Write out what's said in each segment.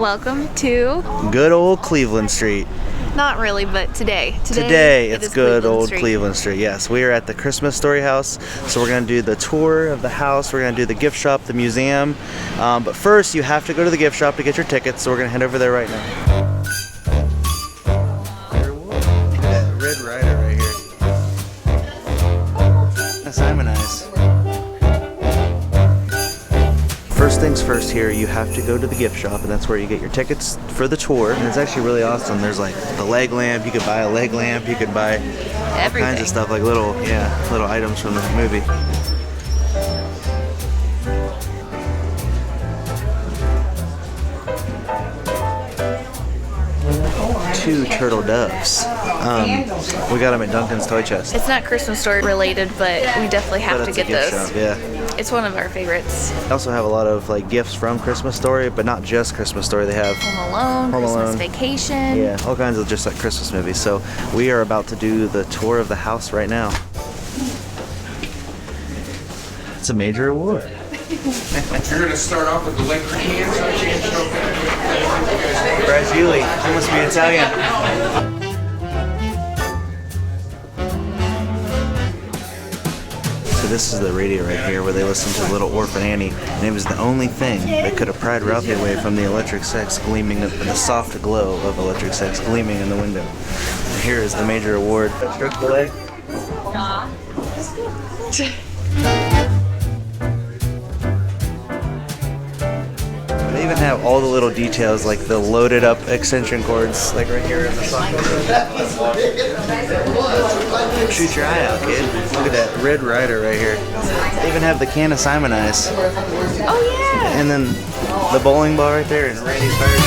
Welcome to good old Cleveland Street. Not really, but today it's good old Cleveland Street. Yes, we are at the Christmas Story House. So we're going to do the tour of the house. We're going to do the gift shop, the museum. But first, you have to go to the gift shop to get your tickets. So we're going to head over there right now. That Red Rider right here. That's Simon Eyes. First things first here, you have to go to the gift shop, and that's where you get your tickets for the tour. And it's actually really awesome. There's like the leg lamp, you could buy a leg lamp, you could buy all kinds of stuff, like little items from the movie. Two turtle doves. We got them at Duncan's Toy Chest. It's not Christmas Story related, but we definitely have to get those. Shop, yeah. It's one of our favorites. They also have a lot of like gifts from Christmas Story, but not just Christmas Story. They have Home Alone, Christmas Vacation. Yeah, all kinds of just like Christmas movies. So we are about to do the tour of the house right now. It's a major award. You're going to start off with the liquor cans. Brazioli, you must be Italian. So this is the radio right here where they listen to Little Orphan Annie, and it was the only thing that could have pried Ralphie away from the electric sex gleaming, the soft glow of electric sex gleaming in the window. And here is the major award. Stroke the leg. They even have all the little details, like the loaded up extension cords, like right here in the socket. Shoot your eye out, kid. Look at that Red Rider right here. They even have the can of Simon Eyes. Oh yeah! And then the bowling ball right there and Randy's fire.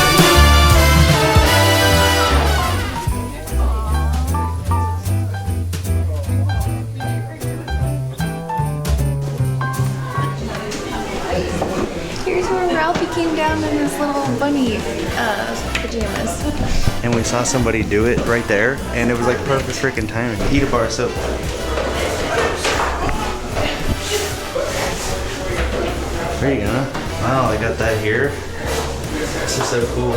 Here's where Ralphie came down in his little bunny pajamas. And we saw somebody do it right there, and it was like perfect freaking timing. Eat a bar of soap. There you go. Wow, I got that here. This is so cool.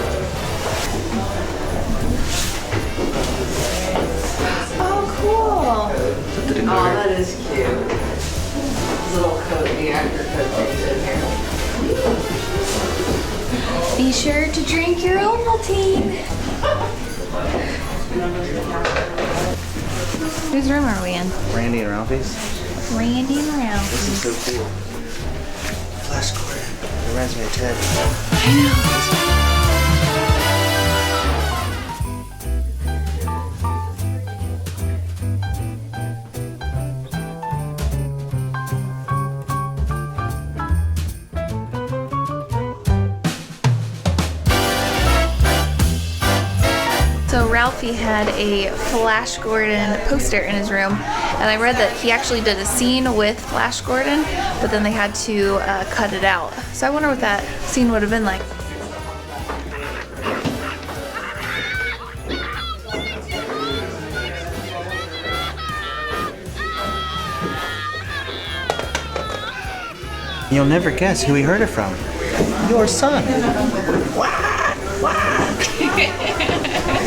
Oh, cool. Oh, that is cute. Little coat, the actor coat that's in here. Be sure to drink your Ovaltine. Whose room are we in? Randy and Ralphie's. Randy and Ralphie. This is so cool. Flash cord. It reminds me of Ted. I know. So Ralphie had a Flash Gordon poster in his room, and I read that he actually did a scene with Flash Gordon, but then they had to cut it out. So I wonder what that scene would have been like. You'll never guess who he heard it from. Your son.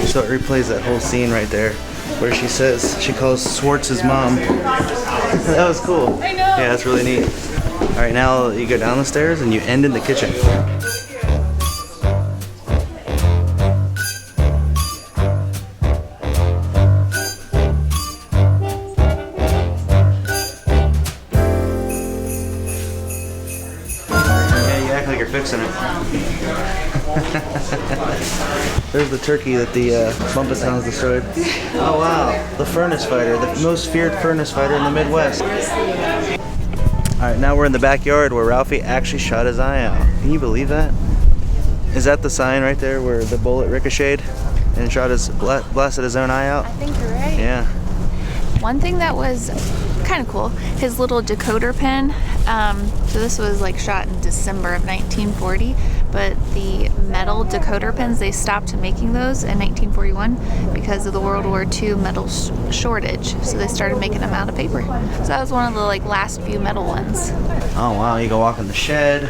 So it replays that whole scene right there where she says, she calls Schwartz's mom. That was cool. I know. Yeah, that's really neat. All right, now you go down the stairs and you end in the kitchen. Yeah, you act like you're fixing it. There's the turkey that the Bumpus Hounds destroyed. Oh wow, the furnace fighter, the most feared furnace fighter in the Midwest. Alright, now we're in the backyard where Ralphie actually shot his eye out. Can you believe that? Is that the sign right there where the bullet ricocheted and blasted his own eye out? I think you're right. Yeah. One thing that was kind of cool, his little decoder pen. So this was like shot in December of 1940, but the metal decoder pens, they stopped making those in 1941 because of the World War II metal shortage. So they started making them out of paper. So that was one of the like last few metal ones. Oh wow, you go walk in the shed.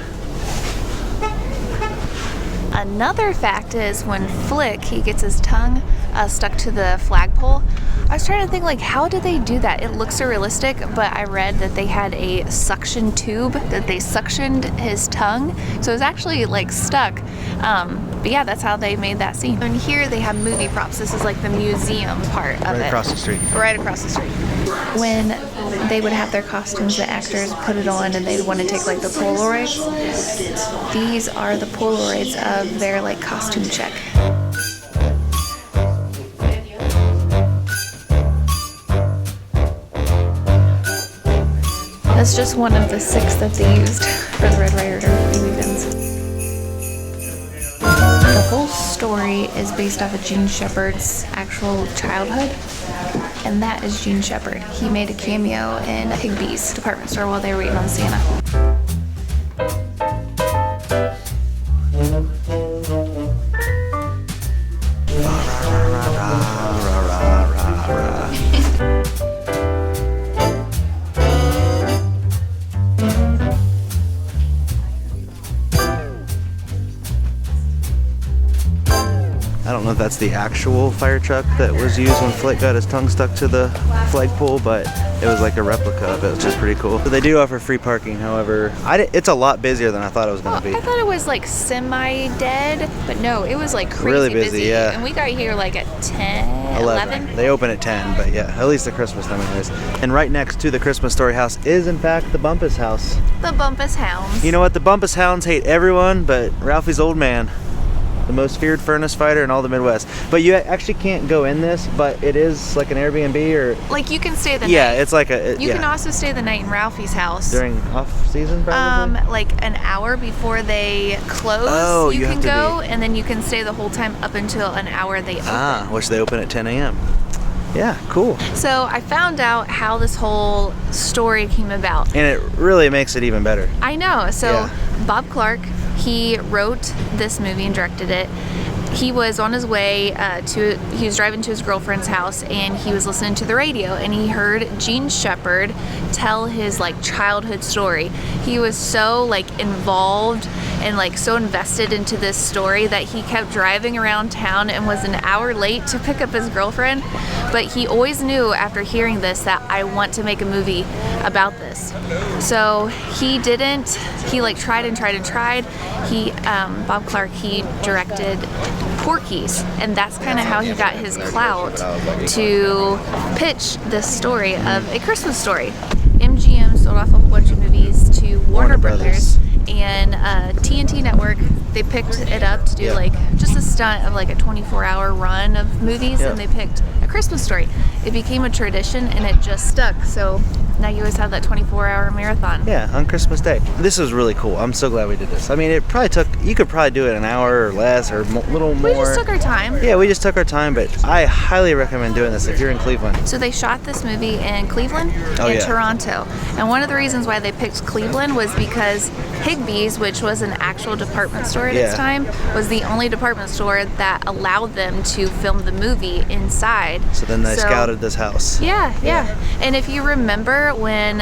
Another fact is when Flick, he gets his tongue stuck to the flagpole. I was trying to think, like, how did they do that? It looks so realistic, but I read that they had a suction tube that they suctioned his tongue, so it was actually like stuck. But yeah, that's how they made that scene. And here they have movie props. This is like the museum part of it. Right across the street. Right across the street. When they would have their costumes, the actors put it on and they'd want to take like the Polaroids. These are the Polaroids of their like costume check. That's just one of the 6 that they used for the Red Ryder movie pins. The whole story is based off of Gene Shepherd's actual childhood, and that is Gene Shepherd. He made a cameo in Higbee's department store while they were waiting on Santa. I don't know if that's the actual fire truck that was used when Flick got his tongue stuck to the flagpole, but it was like a replica of it, which is pretty cool. So they do offer free parking, however, it's a lot busier than I thought it was going to be. I thought it was like semi-dead, but no, it was like crazy Really busy, yeah. And we got here like at 10, 11. They open at 10, but yeah, at least at Christmas time anyways. And right next to the Christmas Story house is in fact the Bumpus house. The Bumpus Hounds. You know what? The Bumpus Hounds hate everyone but Ralphie's old man. The most feared furnace fighter in all the Midwest. But you actually can't go in this, but it is like an Airbnb or... Like you can stay the night. Yeah, it's like a... You can also stay the night in Ralphie's house. During off-season, probably? Like an hour before they close, Oh, you you can have to go, and then you can stay the whole time up until an hour they open. Which they open at 10 a.m. Yeah, cool. So I found out how this whole story came about. And it really makes it even better. I know. So Yeah. Bob Clark, he wrote this movie and directed it. He was on his way he was driving to his girlfriend's house, and he was listening to the radio, and he heard Gene Shepherd tell his like childhood story. He was so like involved and like so invested into this story that he kept driving around town and was an hour late to pick up his girlfriend. But he always knew after hearing this that I want to make a movie about this. So he didn't. He like tried and tried and tried. Bob Clark, he directed Porky's, and that's kind of how he got his clout to pitch this story of A Christmas Story. MGM sold off a whole bunch of movies to Warner Brothers, and TNT Network, they picked it up to do like just a stunt of like a 24-hour run of movies, and they picked A Christmas Story. It became a tradition and it just stuck, so now you always have that 24-hour marathon. Yeah, on Christmas Day. This is really cool. I'm so glad we did this. I mean, you could probably do it an hour or less or a little more. We just took our time. Yeah, we just took our time, but I highly recommend doing this if you're in Cleveland. So they shot this movie in Cleveland and Toronto. And one of the reasons why they picked Cleveland was because Higbee's, which was an actual department store at its time, was the only department store that allowed them to film the movie inside. So then they scouted this house. Yeah. And if you remember when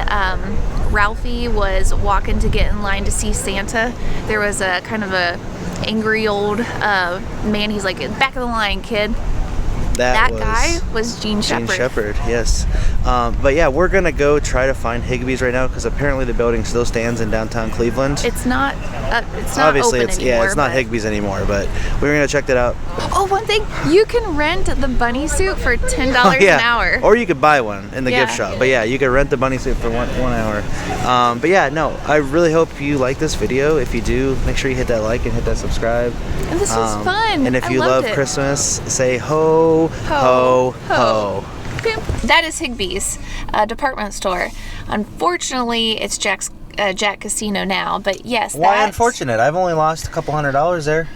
Ralphie was walking to get in line to see Santa, there was a kind of a angry old man. He's like, back of the line, kid. That guy was Gene Shepherd. Gene Shepherd, yes. But yeah, we're gonna go try to find Higbee's right now because apparently the building still stands in downtown Cleveland. It's not Obviously, open anymore. Yeah, it's not Higbee's anymore, but we're gonna check that out. Oh, one thing, you can rent the bunny suit for $10 an hour. Or you could buy one in the gift shop. But yeah, you could rent the bunny suit for one hour. But yeah, no, I really hope you like this video. If you do, make sure you hit that like and hit that subscribe. And this was fun. And if you love Christmas, say ho, ho, ho. That is Higbee's department store. Unfortunately, it's Jack Casino now, but yes. Why unfortunate? I've only lost a couple $100 there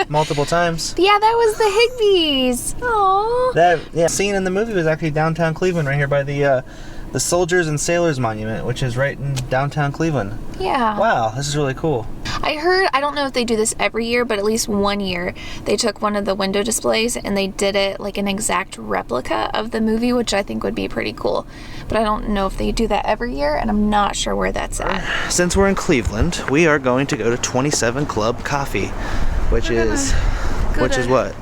multiple times. Yeah, that was the Higbee's. Aww. That scene in the movie was actually downtown Cleveland, right here by the Soldiers and Sailors Monument, which is right in downtown Cleveland. Yeah. Wow, this is really cool. I heard, I don't know if they do this every year, but at least one year they took one of the window displays and they did it like an exact replica of the movie, which I think would be pretty cool. But I don't know if they do that every year, and I'm not sure where that's at. Since we're in Cleveland, we are going to go to 27 Club Coffee, which is what?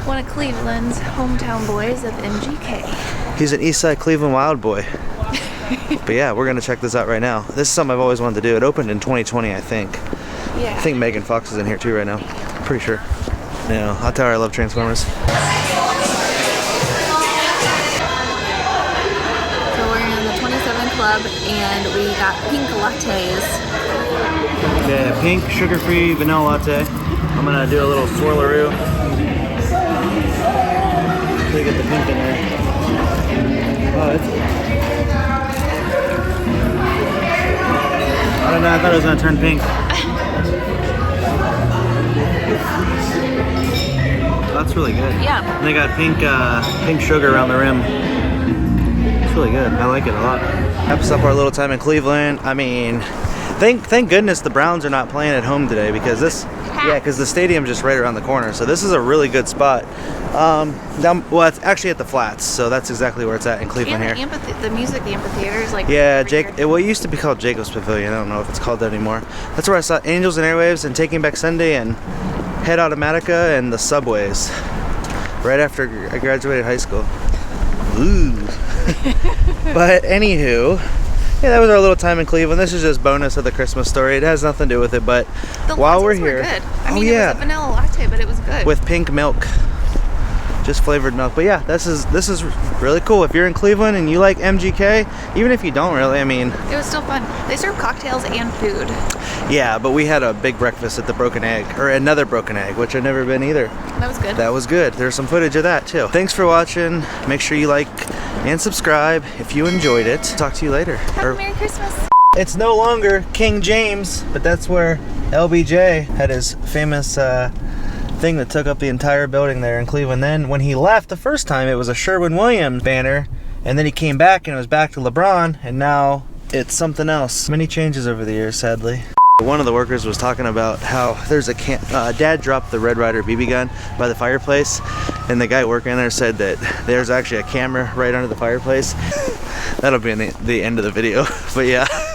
One of Cleveland's hometown boys of MGK. He's an Eastside Cleveland Wild boy. But yeah, we're gonna check this out right now. This is something I've always wanted to do. It opened in 2020, I think. Yeah. I think Megan Fox is in here too right now. Pretty sure. Yeah, I'll tell her I love Transformers. So we're in the 27 Club and we got pink lattes. Yeah, pink sugar-free vanilla latte. I'm gonna do a little swirlaroo. So you get the pink in there. Oh, it's... I don't know, I thought it was gonna turn pink. That's really good. Yeah. And they got pink sugar around the rim. It's really good. I like it a lot. Wraps up our little time in Cleveland. I mean, thank goodness the Browns are not playing at home today because because the stadium's just right around the corner. So this is a really good spot. Well, it's actually at the Flats, so that's exactly where it's at in Cleveland And here. the amphitheater is like... Yeah, right here. it used to be called Jacobs Pavilion. I don't know if it's called that anymore. That's where I saw Angels and Airwaves and Taking Back Sunday and Head Automatica and the Subways right after I graduated high school. Ooh. But anywho, yeah, that was our little time in Cleveland. This is just bonus of the Christmas story. It has nothing to do with it, but The while we're lattes were here, good. I mean, it was a vanilla latte, but it was good. with pink milk, just flavored milk. But yeah, this is really cool. If you're in Cleveland and you like MGK, even if you don't really, I mean, It was still fun. They serve cocktails and food. yeah. But we had a big breakfast at the Broken Egg, or another Broken Egg, which I've never been either. That was good. That was good. There's some footage of that too. Thanks for watching. Make sure you like and subscribe if you enjoyed it. Talk to you later. Have a Merry Christmas. It's no longer King James, but that's where LBJ had his famous thing that took up the entire building there in Cleveland. Then when he left the first time, it was a Sherwin-Williams banner, and then he came back and it was back to LeBron, and now it's something else. Many changes over the years, sadly. One of the workers was talking about how there's a Dad dropped the Red Ryder BB gun by the fireplace, and the guy working there said that there's actually a camera right under the fireplace. That'll be in the end of the video, but yeah.